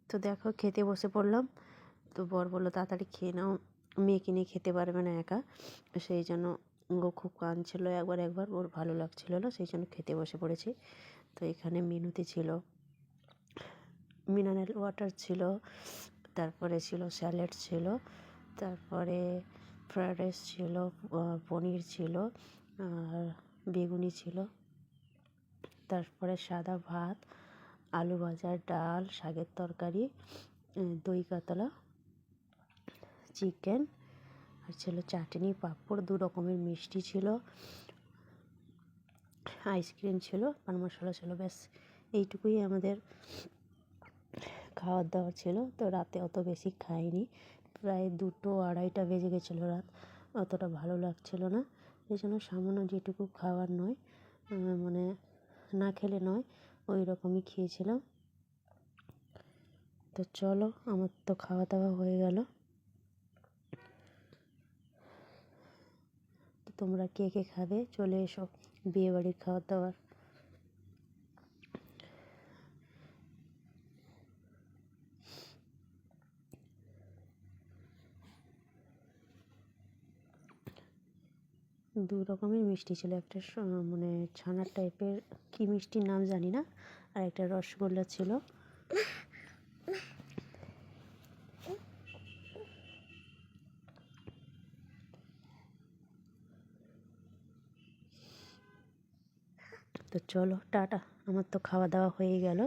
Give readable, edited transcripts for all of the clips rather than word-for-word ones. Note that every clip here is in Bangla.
তো দেখো খেতে বসে পড়লাম। তো বর বললো তাড়াতাড়ি খেয়ে নাও, মেয়েকে নিয়ে খেতে পারবে না একা। সেই জন্য ও খুব কাঁদছিল একবার ওর ভালো লাগছিল না, সেই জন্য খেতে বসে পড়েছি। তো এখানে মেনুতে ছিল মিনারেল ওয়াটার ছিল, তারপরে ছিল স্যালাড ছিল, তারপরে ফ্রায়েড রাইস ছিল, পনির ছিল, আর বেগুনি ছিল, তারপরে সাদা ভাত, আলু ভাজা, ডাল, শাকের তরকারি, দই কাতলা, চিকেন, আর ছিল চাটনি, পাঁপড়, 2 রকমের মিষ্টি ছিল, আইসক্রিম ছিল, পান মশলা ছিল। ব্যাস এইটুকুই আমাদের খাওয়ার দাওয়ার ছিল। তো রাতে অত বেশি খাইনি, প্রায় 2-2:30 বেজে গেছিলো রাত। অতটা ভালো লাগছিল না, এই জন্য সামান্য যেটুকু খাওয়ার নয়, মানে না খেলে নয়, ওই রকমই খেয়েছিলাম। তো চলো, আমার তো খাওয়া দাওয়া হয়ে গেল। তো তোমরা কে কে খাবে চলে এসো বিয়েবাড়ির খাওয়ার দাওয়ার। দু রকমের মিষ্টি ছিল, একটা মানে ছানার টাইপের, কী মিষ্টির নাম জানি না, আর একটা রসগোল্লা ছিল। তো চলো টাটা, আমার তো খাওয়া দাওয়া হয়ে গেল।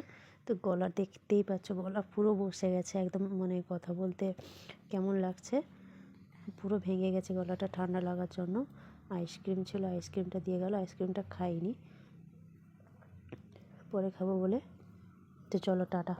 তো গলা দেখতেই পাচ্ছ, গলা পুরো বসে গেছে একদম, মানে কথা বলতে কেমন লাগছে, পুরো ভেঙে গেছে গলাটা ঠান্ডা লাগার জন্য। আইসক্রিম ছিল, আইসক্রিমটা দিয়ে গেল, আইসক্রিমটা খাইনি, পরে খাবো বলে। তো চলো টাটা।